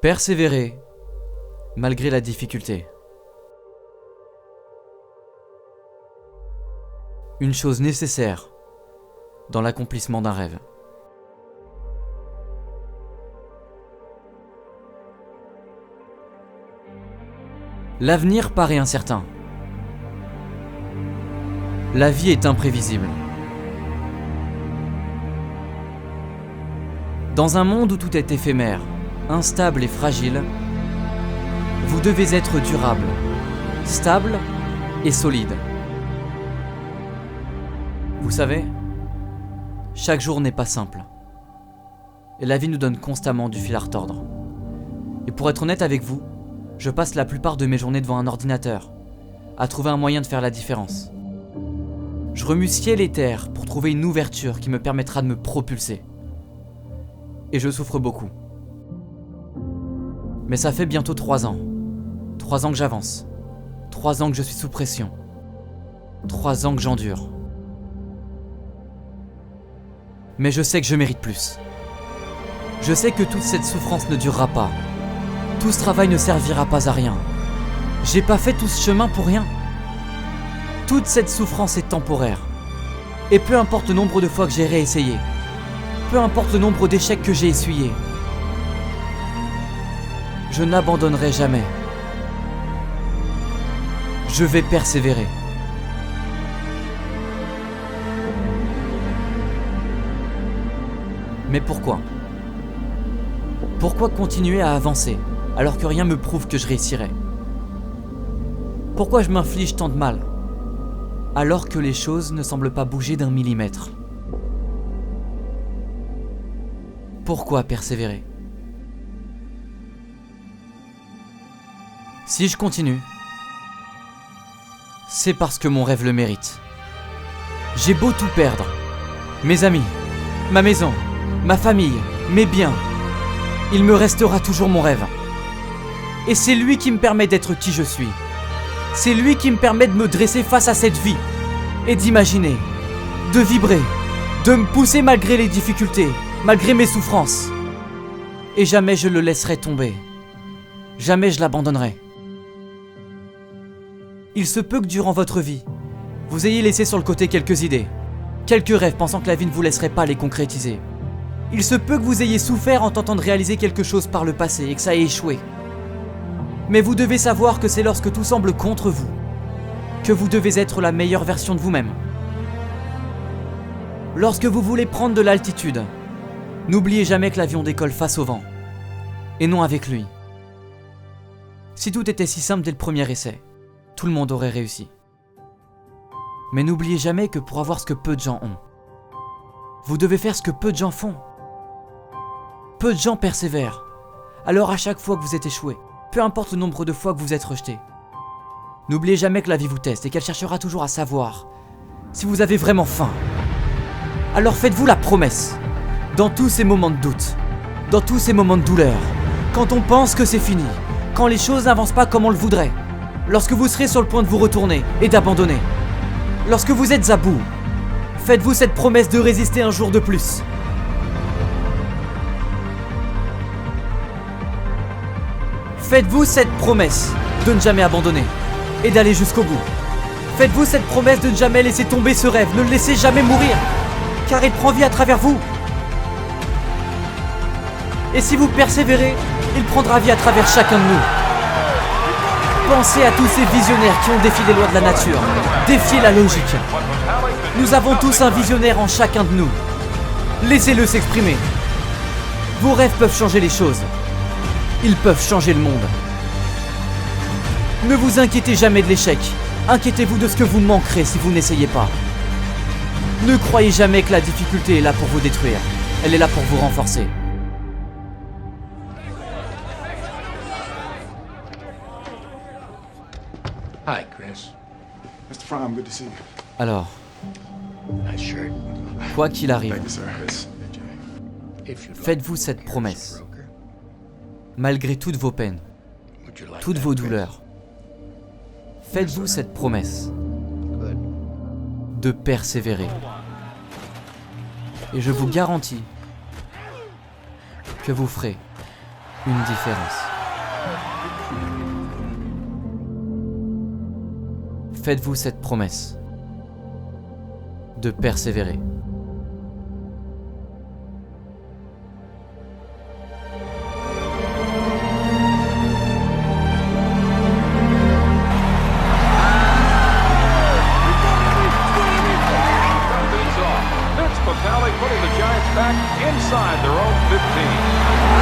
Persévérer, malgré la difficulté. Une chose nécessaire dans l'accomplissement d'un rêve. L'avenir paraît incertain. La vie est imprévisible. Dans un monde où tout est éphémère, instable et fragile, vous devez être durable, stable et solide. Vous savez, chaque jour n'est pas simple. Et la vie nous donne constamment du fil à retordre. Et pour être honnête avec vous, je passe la plupart de mes journées devant un ordinateur, à trouver un moyen de faire la différence. Je remue ciel et terre pour trouver une ouverture qui me permettra de me propulser. Et je souffre beaucoup. Mais ça fait bientôt 3 ans. 3 ans que j'avance. 3 ans que je suis sous pression. 3 ans que j'endure. Mais je sais que je mérite plus. Je sais que toute cette souffrance ne durera pas. Tout ce travail ne servira pas à rien. J'ai pas fait tout ce chemin pour rien. Toute cette souffrance est temporaire. Et peu importe le nombre de fois que j'ai réessayé, peu importe le nombre d'échecs que j'ai essuyés, je n'abandonnerai jamais. Je vais persévérer. Mais pourquoi ? Pourquoi continuer à avancer alors que rien me prouve que je réussirai ? Pourquoi je m'inflige tant de mal alors que les choses ne semblent pas bouger d'un millimètre ? Pourquoi persévérer ? Si je continue, c'est parce que mon rêve le mérite. J'ai beau tout perdre, mes amis, ma maison, ma famille, mes biens, il me restera toujours mon rêve. Et c'est lui qui me permet d'être qui je suis. C'est lui qui me permet de me dresser face à cette vie et d'imaginer, de vibrer, de me pousser malgré les difficultés, malgré mes souffrances. Et jamais je le laisserai tomber. Jamais je l'abandonnerai. Il se peut que durant votre vie, vous ayez laissé sur le côté quelques idées, quelques rêves pensant que la vie ne vous laisserait pas les concrétiser. Il se peut que vous ayez souffert en tentant de réaliser quelque chose par le passé et que ça ait échoué. Mais vous devez savoir que c'est lorsque tout semble contre vous que vous devez être la meilleure version de vous-même. Lorsque vous voulez prendre de l'altitude, n'oubliez jamais que l'avion décolle face au vent, et non avec lui. Si tout était si simple dès le premier essai, tout le monde aurait réussi. Mais n'oubliez jamais que pour avoir ce que peu de gens ont, vous devez faire ce que peu de gens font. Peu de gens persévèrent. Alors à chaque fois que vous êtes échoué, peu importe le nombre de fois que vous êtes rejeté, n'oubliez jamais que la vie vous teste et qu'elle cherchera toujours à savoir si vous avez vraiment faim. Alors faites-vous la promesse, dans tous ces moments de doute, dans tous ces moments de douleur, quand on pense que c'est fini, quand les choses n'avancent pas comme on le voudrait, lorsque vous serez sur le point de vous retourner et d'abandonner, lorsque vous êtes à bout, faites-vous cette promesse de résister un jour de plus. Faites-vous cette promesse de ne jamais abandonner et d'aller jusqu'au bout. Faites-vous cette promesse de ne jamais laisser tomber ce rêve, ne le laissez jamais mourir, car il prend vie à travers vous. Et si vous persévérez, il prendra vie à travers chacun de nous. Pensez à tous ces visionnaires qui ont défié les lois de la nature, défié la logique. Nous avons tous un visionnaire en chacun de nous. Laissez-le s'exprimer. Vos rêves peuvent changer les choses. Ils peuvent changer le monde. Ne vous inquiétez jamais de l'échec. Inquiétez-vous de ce que vous manquerez si vous n'essayez pas. Ne croyez jamais que la difficulté est là pour vous détruire. Elle est là pour vous renforcer. Hi, Chris. Mr. Fromm, good to see you. Alors, Nice shirt. quoi qu'il arrive, Thank you, sir. If you'd like faites-vous to cette work here as a promesse. broker, Malgré toutes vos peines, would you like toutes that, vos Chris? douleurs, faites-vous cette promesse Good. de persévérer. Et je vous garantis que vous ferez une différence. Faites-vous cette promesse de persévérer. Vince Papale putting the Giants back inside their own 15.